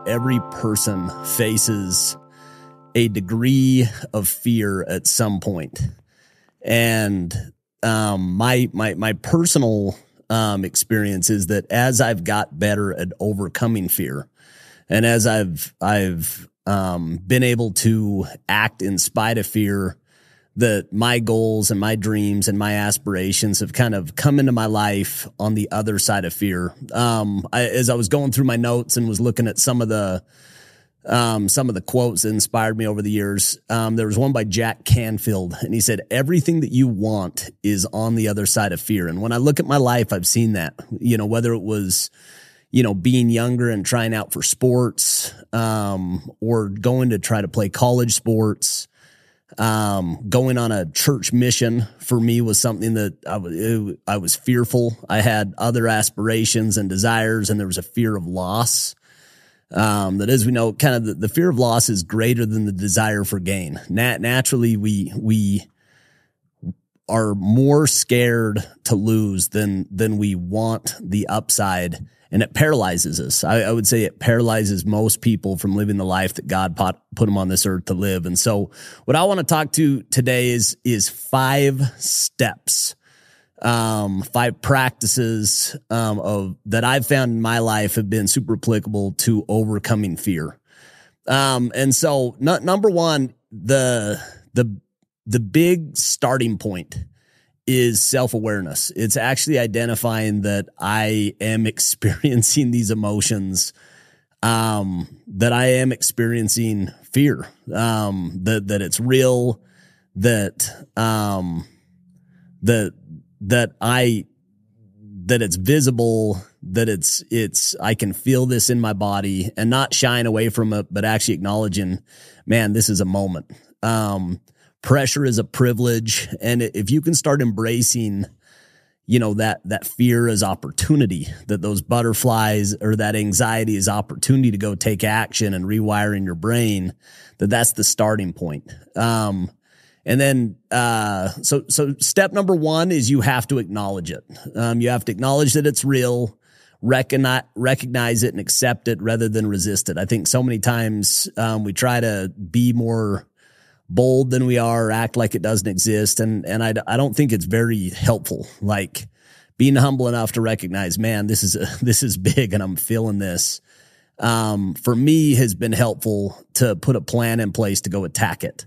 Every person faces a degree of fear at some point. And my personal experience is that as I've got better at overcoming fear, and as I've been able to act in spite of fear, that my goals and my dreams and my aspirations have kind of come into my life on the other side of fear. As I was going through my notes and was looking at some of the quotes that inspired me over the years, there was one by Jack Canfield, and he said, "Everything that you want is on the other side of fear." And when I look at my life, I've seen that, whether it was, being younger and trying out for sports, or going to try to play college sports. Going on a church mission for me was something that I was fearful. I had other aspirations and desires, and there was a fear of loss. That, as we know, kind of the fear of loss is greater than the desire for gain. Naturally, we are more scared to lose than we want the upside. And it paralyzes us. I would say it paralyzes most people from living the life that God put them on this earth to live. And so what I want to talk to today is 5 steps, 5 practices that I've found in my life have been super applicable to overcoming fear. And so number one, the big starting point is self-awareness. It's actually identifying that I am experiencing these emotions, that I am experiencing fear, that it's real, that it's visible, that it's I can feel this in my body, and not shying away from it, but actually acknowledging, man, this is a moment. Pressure is a privilege. And if you can start embracing, that fear as opportunity, that those butterflies or that anxiety is opportunity to go take action and rewiring your brain, that's the starting point. And then, so step number 1 is you have to acknowledge it. You have to acknowledge that it's real, recognize it and accept it rather than resist it. I think so many times, we try to be more bold than we are, or act like it doesn't exist. And I don't think it's very helpful. Like being humble enough to recognize, man, this is big and I'm feeling this. For me has been helpful to put a plan in place to go attack it.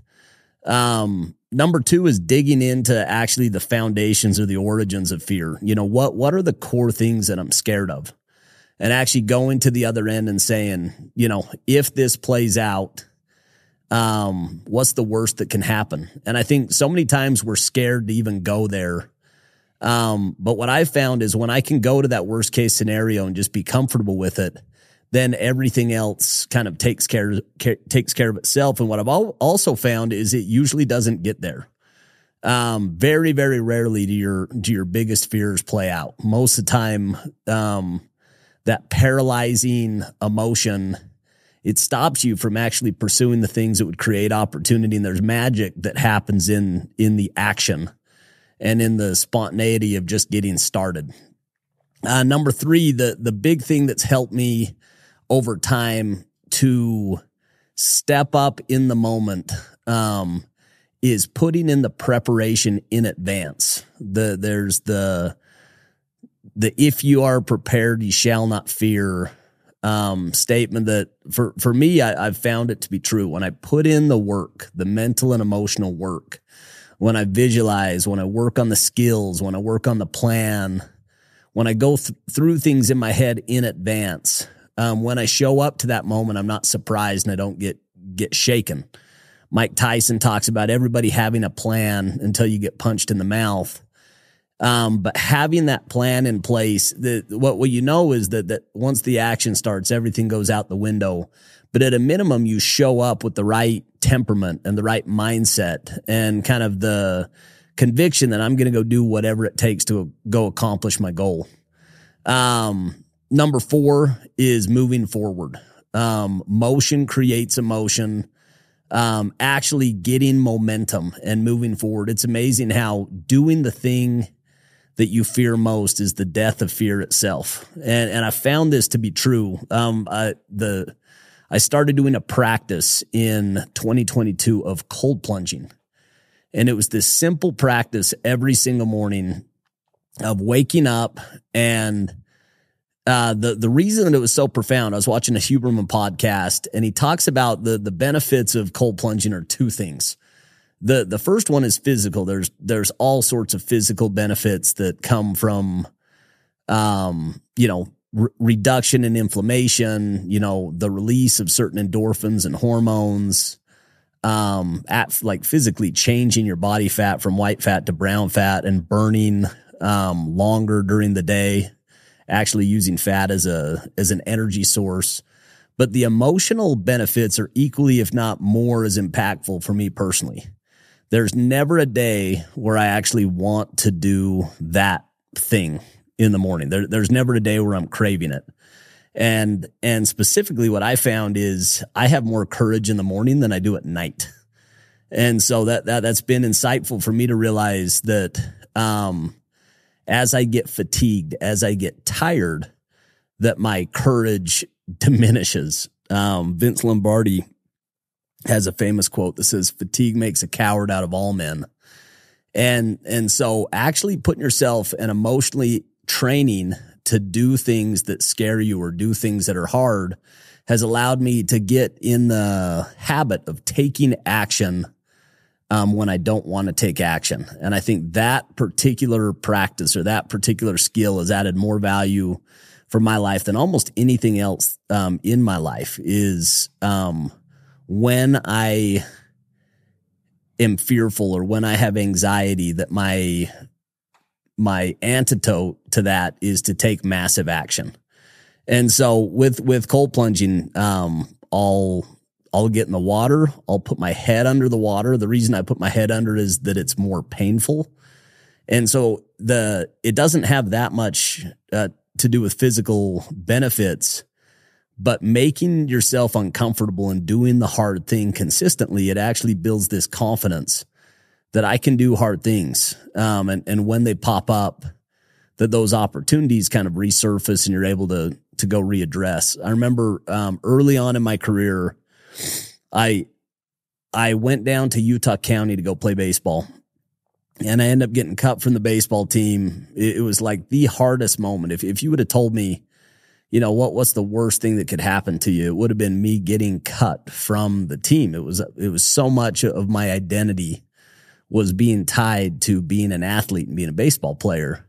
Number 2 is digging into actually the foundations or the origins of fear. What are the core things that I'm scared of? And actually going to the other end and saying, if this plays out, what's the worst that can happen? And I think so many times we're scared to even go there. But what I found is when I can go to that worst case scenario and just be comfortable with it, then everything else kind of takes care of itself. And what I've also found is it usually doesn't get there. Very, very rarely do your biggest fears play out. Most of the time, that paralyzing emotion, it stops you from actually pursuing the things that would create opportunity. And there's magic that happens in the action and in the spontaneity of just getting started. Number 3, the big thing that's helped me over time to step up in the moment, is putting in the preparation in advance. There's the if you are prepared, you shall not fear statement that for me, I've found it to be true. When I put in the work, the mental and emotional work, when I visualize, when I work on the skills, when I work on the plan, when I go through things in my head in advance, when I show up to that moment, I'm not surprised and I don't get shaken. Mike Tyson talks about everybody having a plan until you get punched in the mouth. But having that plan in place, what you know is that once the action starts, everything goes out the window. But at a minimum, you show up with the right temperament and the right mindset and kind of the conviction that I'm going to go do whatever it takes to go accomplish my goal. Number 4 is moving forward. Motion creates emotion. actually getting momentum and moving forward. It's amazing how doing the thing that you fear most is the death of fear itself. And I found this to be true. I started doing a practice in 2022 of cold plunging. And it was this simple practice every single morning of waking up. And the reason that it was so profound, I was watching a Huberman podcast, and he talks about the benefits of cold plunging are two things. The first one is physical. There's all sorts of physical benefits that come from, reduction in inflammation, the release of certain endorphins and hormones, like physically changing your body fat from white fat to brown fat and burning, longer during the day, actually using fat as an energy source. But the emotional benefits are equally, if not more, as impactful for me personally. There's never a day where I actually want to do that thing in the morning. There's never a day where I'm craving it. And specifically what I found is I have more courage in the morning than I do at night. And so that's been insightful for me to realize that, as I get fatigued, as I get tired, that my courage diminishes. Vince Lombardi has a famous quote that says, "Fatigue makes a coward out of all men." And so actually putting yourself and emotionally training to do things that scare you or do things that are hard has allowed me to get in the habit of taking action when I don't want to take action. And I think that particular practice or that particular skill has added more value for my life than almost anything else in my life is when I am fearful or when I have anxiety, that my antidote to that is to take massive action. And so with cold plunging, I'll get in the water. I'll put my head under the water. The reason I put my head under is that it's more painful. And so it doesn't have that much to do with physical benefits, but making yourself uncomfortable and doing the hard thing consistently, it actually builds this confidence that I can do hard things. And when they pop up, that those opportunities kind of resurface and you're able to go readdress. I remember early on in my career, I went down to Utah County to go play baseball, and I ended up getting cut from the baseball team. It was like the hardest moment. If you would have told me, what's the worst thing that could happen to you, it would have been me getting cut from the team. It was so much of my identity was being tied to being an athlete and being a baseball player.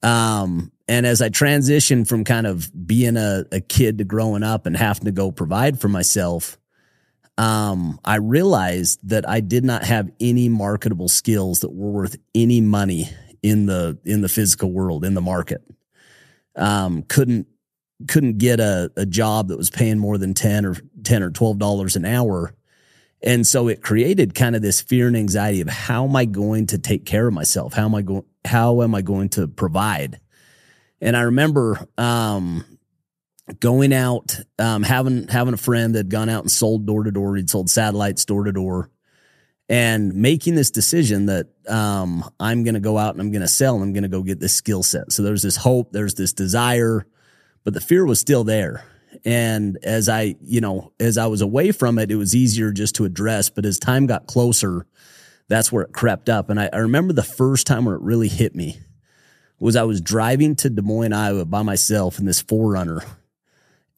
And as I transitioned from kind of being a kid to growing up and having to go provide for myself, I realized that I did not have any marketable skills that were worth any money in the physical world, in the market. Couldn't get a job that was paying more than $10 or $12 an hour. And so it created kind of this fear and anxiety of how am I going to take care of myself? How am I going to provide? And I remember going out, having a friend that had gone out and sold door to door. He'd sold satellites door to door, and making this decision that I'm going to go out and I'm going to sell and I'm going to go get this skill set. So there's this hope, there's this desire, but the fear was still there. And as I was away from it, it was easier just to address. But as time got closer, that's where it crept up. And I remember the first time where it really hit me was I was driving to Des Moines, Iowa by myself in this 4Runner.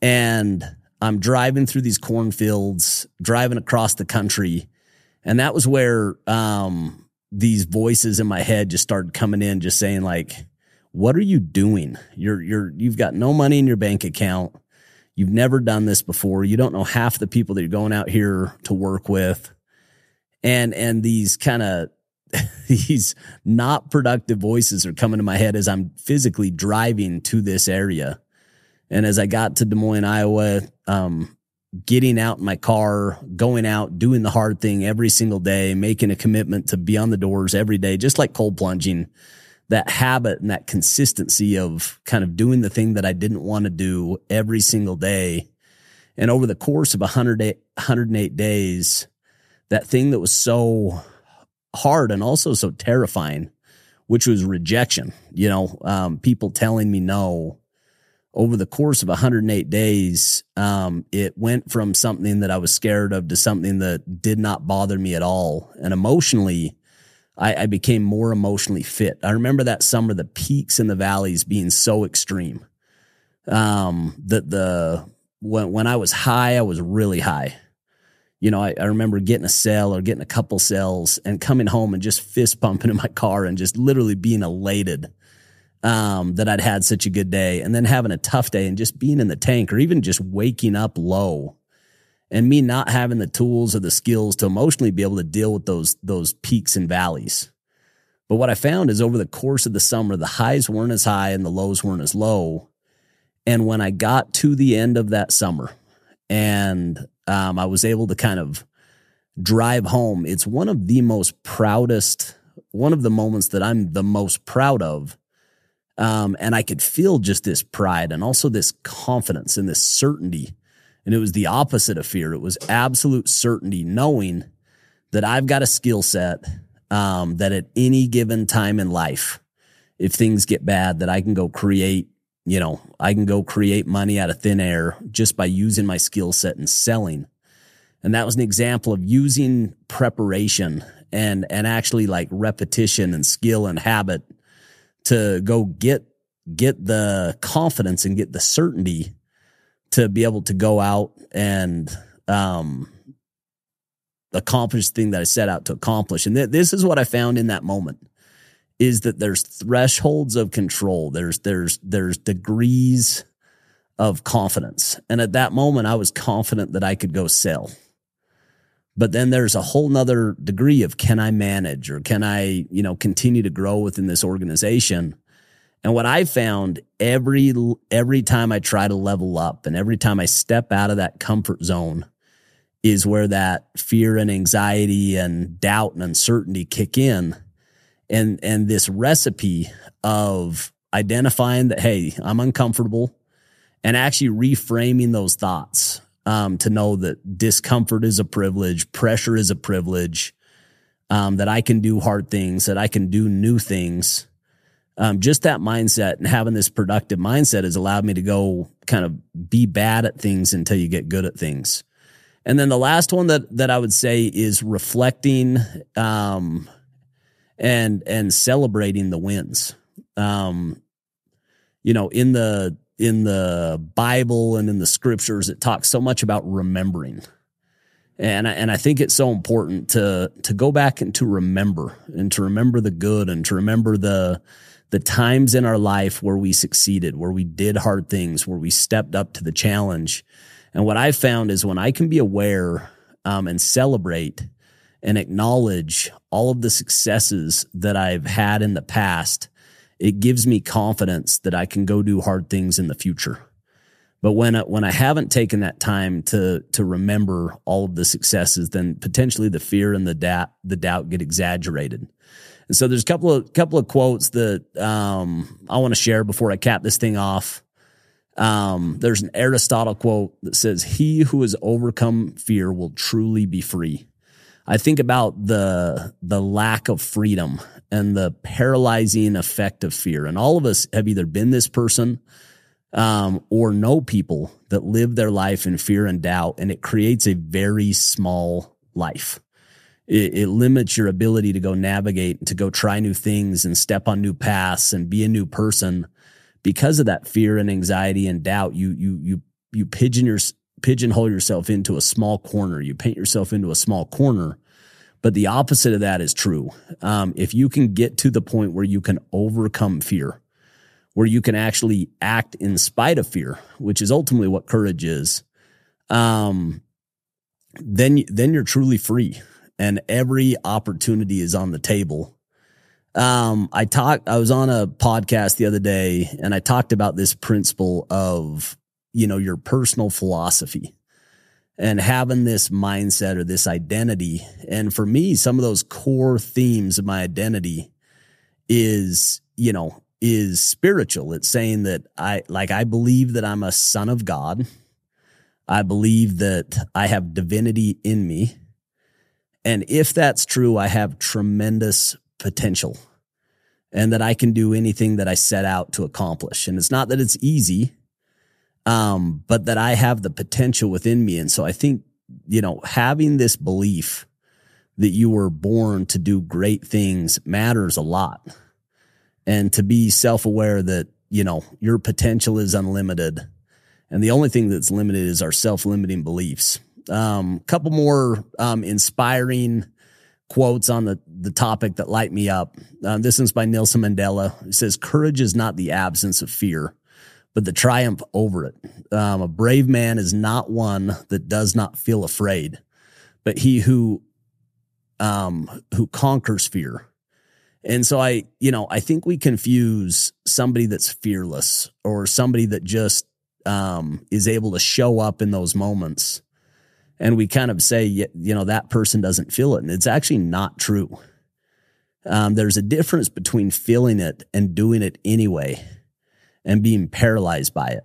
And I'm driving through these cornfields, driving across the country. And that was where these voices in my head just started coming in, just saying like, what are you doing? You've got no money in your bank account. You've never done this before. You don't know half the people that you're going out here to work with. And these kind of these not productive voices are coming to my head as I'm physically driving to this area. And as I got to Des Moines, Iowa, getting out in my car, going out, doing the hard thing every single day, making a commitment to be on the doors every day, just like cold plunging, that habit and that consistency of kind of doing the thing that I didn't want to do every single day. And over the course of 108 days, that thing that was so hard and also so terrifying, which was rejection. People telling me no. Over the course of 108 days, it went from something that I was scared of to something that did not bother me at all. And emotionally, I became more emotionally fit. I remember that summer, the peaks and the valleys being so extreme. That when I was high, I was really high. I remember getting a cell or getting a couple cells and coming home and just fist pumping in my car and just literally being elated that I'd had such a good day, and then having a tough day and just being in the tank, or even just waking up low and me not having the tools or the skills to emotionally be able to deal with those peaks and valleys. But what I found is over the course of the summer, the highs weren't as high and the lows weren't as low. And when I got to the end of that summer and I was able to kind of drive home, it's one of the moments that I'm the most proud of. And I could feel just this pride and also this confidence and this certainty. And it was the opposite of fear. It was absolute certainty, knowing that I've got a skill set, that at any given time in life, if things get bad, that I can go create money out of thin air just by using my skill set and selling. And that was an example of using preparation and actually like repetition and skill and habit to go get the confidence and get the certainty to be able to go out and accomplish the thing that I set out to accomplish. And this is what I found in that moment, is that there's thresholds of control. There's degrees of confidence. And at that moment, I was confident that I could go sell. But then there's a whole nother degree of, can I manage, or can I, continue to grow within this organization? And what I found every time I try to level up and every time I step out of that comfort zone is where that fear and anxiety and doubt and uncertainty kick in. And this recipe of identifying that, hey, I'm uncomfortable, and actually reframing those thoughts. To know that discomfort is a privilege, pressure is a privilege, that I can do hard things, that I can do new things. Just that mindset and having this productive mindset has allowed me to go kind of be bad at things until you get good at things. And then the last one that I would say is reflecting and celebrating the wins. In the Bible and in the scriptures, it talks so much about remembering. And I think it's so important to go back and to remember the good, and to remember the times in our life where we succeeded, where we did hard things, where we stepped up to the challenge. And what I've found is when I can be aware and celebrate and acknowledge all of the successes that I've had in the past, it gives me confidence that I can go do hard things in the future. But when I haven't taken that time to remember all of the successes, then potentially the fear and the doubt get exaggerated. And so there's a couple of quotes that I want to share before I cap this thing off. There's an Aristotle quote that says, "He who has overcome fear will truly be free." I think about the lack of freedom and the paralyzing effect of fear. And all of us have either been this person or know people that live their life in fear and doubt, and it creates a very small life. It limits your ability to go navigate, to go try new things and step on new paths and be a new person. Because of that fear and anxiety and doubt, you pigeonhole yourself into a small corner. You paint yourself into a small corner. But the opposite of that is true. If you can get to the point where you can overcome fear, where you can actually act in spite of fear, which is ultimately what courage is, then you're truly free, and every opportunity is on the table. I was on a podcast the other day, and I talked about this principle of, your personal philosophy and having this mindset or this identity. And for me, some of those core themes of my identity is spiritual. It's saying that I believe that I'm a son of God. I believe that I have divinity in me. And if that's true, I have tremendous potential and that I can do anything that I set out to accomplish. And it's not that it's easy, but that I have the potential within me. And so I think, having this belief that you were born to do great things matters a lot. And to be self-aware that, your potential is unlimited. And the only thing that's limited is our self-limiting beliefs. Couple more inspiring quotes on the topic that light me up. This one's by Nelson Mandela. It says, "Courage is not the absence of fear, but the triumph over it. A brave man is not one that does not feel afraid, but he who conquers fear." And so I think we confuse somebody that's fearless or somebody that just is able to show up in those moments. And we kind of say, that person doesn't feel it. And it's actually not true. There's a difference between feeling it and doing it anyway and being paralyzed by it.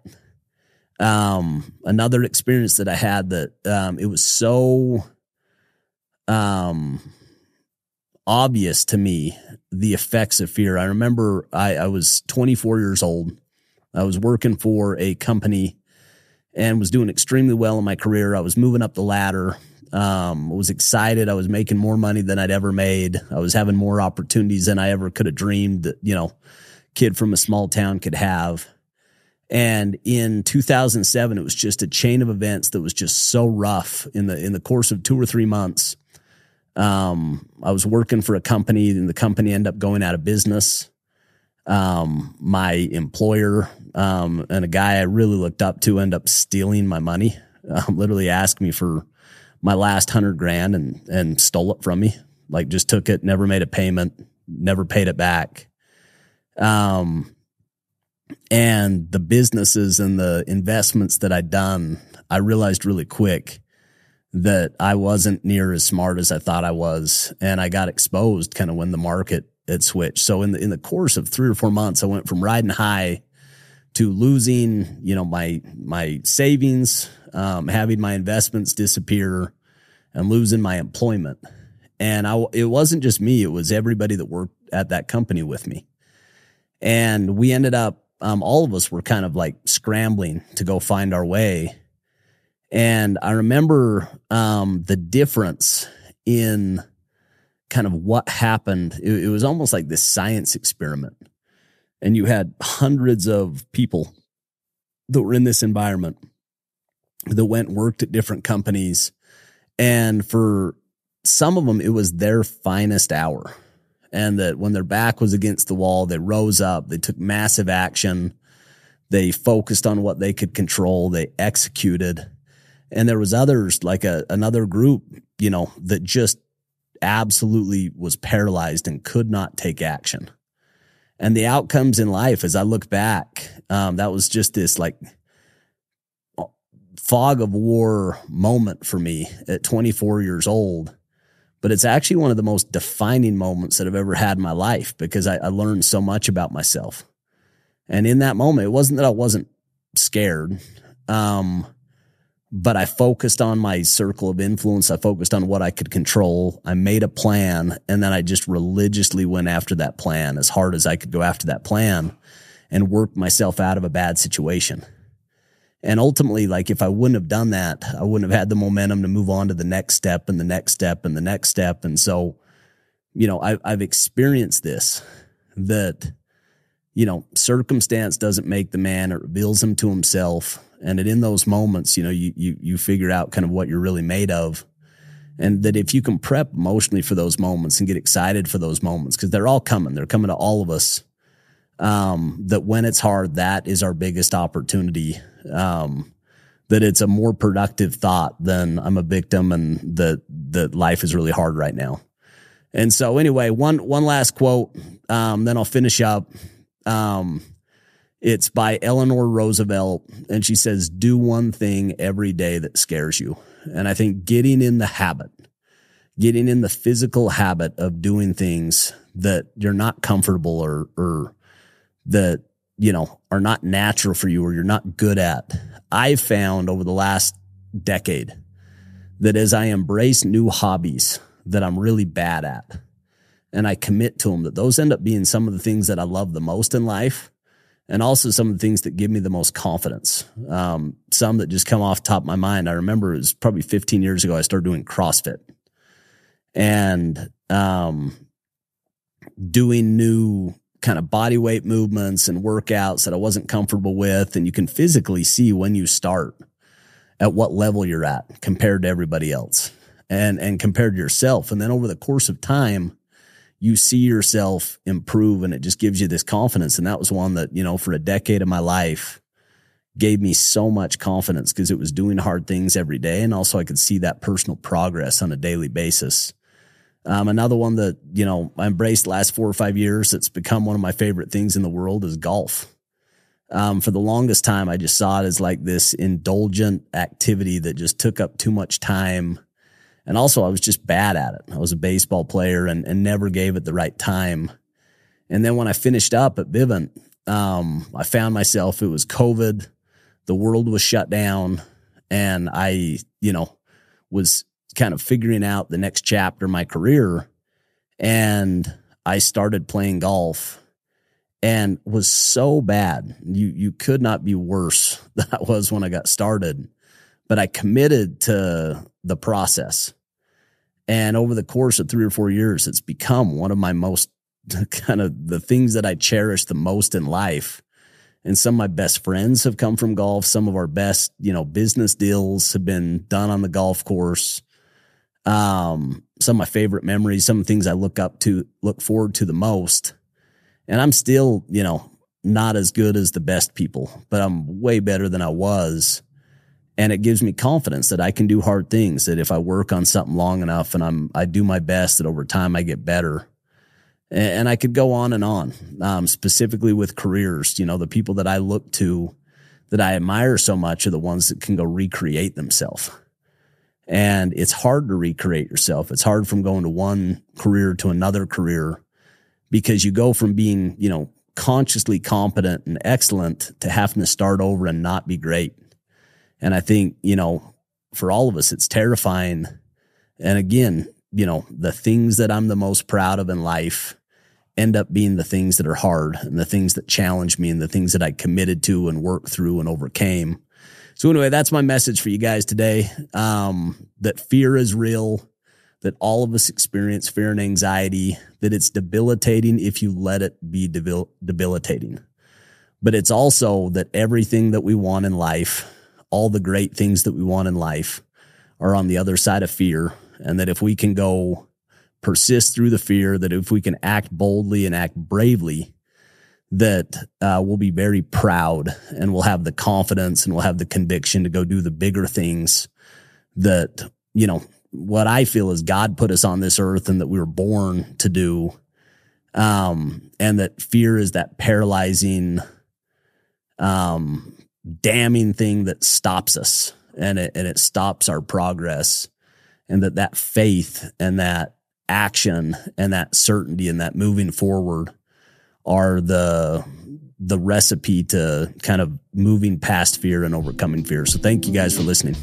Another experience that I had that it was so obvious to me, the effects of fear. I remember I was 24 years old. I was working for a company and was doing extremely well in my career. I was moving up the ladder. Was excited. I was making more money than I'd ever made. I was having more opportunities than I ever could have dreamed that, kid from a small town could have. And in 2007, it was just a chain of events that was just so rough in the course of 2 or 3 months. I was working for a company and the company ended up going out of business. My employer, and a guy I really looked up to ended up stealing my money, literally asked me for my last $100,000 and stole it from me. Like just took it, never made a payment, never paid it back. And the businesses and the investments that I'd done, I realized really quick that I wasn't near as smart as I thought I was. And I got exposed kind of when the market had switched. So in the course of 3 or 4 months, I went from riding high to losing, my savings, having my investments disappear and losing my employment. And it wasn't just me. It was everybody that worked at that company with me. And we ended up, all of us were kind of like scrambling to go find our way. And I remember the difference in kind of what happened. It was almost like this science experiment. And you had hundreds of people that were in this environment that went and worked at different companies. And for some of them, it was their finest hour. And that when their back was against the wall, they rose up, they took massive action, they focused on what they could control, they executed. And there was others like another group, that just absolutely was paralyzed and could not take action. And the outcomes in life, as I look back, that was just this like fog of war moment for me at 24 years old. But it's actually one of the most defining moments that I've ever had in my life because I learned so much about myself. And in that moment, it wasn't that I wasn't scared, but I focused on my circle of influence. I focused on what I could control. I made a plan, and then I just religiously went after that plan as hard as I could go after that plan and worked myself out of a bad situation. And ultimately, like if I wouldn't have done that, I wouldn't have had the momentum to move on to the next step and the next step and the next step. And so, I've experienced this, that, circumstance doesn't make the man, it reveals him to himself. And in those moments, you figure out kind of what you're really made of. And that if you can prep emotionally for those moments and get excited for those moments, because they're all coming, they're coming to all of us. That when it's hard, that is our biggest opportunity. That it's a more productive thought than I'm a victim and that life is really hard right now. And so anyway, one last quote, then I'll finish up. It's by Eleanor Roosevelt, and she says, "Do one thing every day that scares you." And I think getting in the physical habit of doing things that you're not comfortable or that, are not natural for you or you're not good at. I've found over the last decade that as I embrace new hobbies that I'm really bad at, and I commit to them, that those end up being some of the things that I love the most in life, and also some of the things that give me the most confidence. Some that just come off the top of my mind. I remember it was probably 15 years ago, I started doing CrossFit, and doing new kind of body weight movements and workouts that I wasn't comfortable with. And you can physically see when you start at what level you're at compared to everybody else, and compared to yourself. And then over the course of time, you see yourself improve, and it just gives you this confidence. And that was one that, for a decade of my life gave me so much confidence, because it was doing hard things every day. And also I could see that personal progress on a daily basis. Another one that, I embraced the last 4 or 5 years, that's become one of my favorite things in the world, is golf. For the longest time, I just saw it as like this indulgent activity that just took up too much time. And also I was just bad at it. I was a baseball player and never gave it the right time. And then when I finished up at Vivint, I found myself, it was COVID, the world was shut down, and I, was kind of figuring out the next chapter of my career. And I started playing golf and was so bad. You could not be worse than I was when I got started, but I committed to the process. And over the course of 3 or 4 years, it's become one of my most kind of the things that I cherish the most in life. And some of my best friends have come from golf. Some of our best, business deals have been done on the golf course. Some of my favorite memories, some of the things I look forward to the most. And I'm still, not as good as the best people, but I'm way better than I was. And it gives me confidence that I can do hard things, that if I work on something long enough and I do my best, that over time I get better. And I could go on and on, specifically with careers. The people that I look to, that I admire so much, are the ones that can go recreate themselves. And it's hard to recreate yourself. It's hard from going to one career to another career, because you go from being, consciously competent and excellent to having to start over and not be great. And I think, for all of us, it's terrifying. And again, the things that I'm the most proud of in life end up being the things that are hard, and the things that challenge me, and the things that I committed to and worked through and overcame. So anyway, that's my message for you guys today. That fear is real, that all of us experience fear and anxiety, that it's debilitating if you let it be debilitating. But it's also that everything that we want in life, all the great things that we want in life, are on the other side of fear. And that if we can go persist through the fear, that if we can act boldly and act bravely, that we'll be very proud, and we'll have the confidence and we'll have the conviction to go do the bigger things that, what I feel is God put us on this earth and that we were born to do. And that fear is that paralyzing, damning thing that stops us, and it stops our progress. And that faith and that action and that certainty and that moving forward are the recipe to kind of moving past fear and overcoming fear. So thank you guys for listening.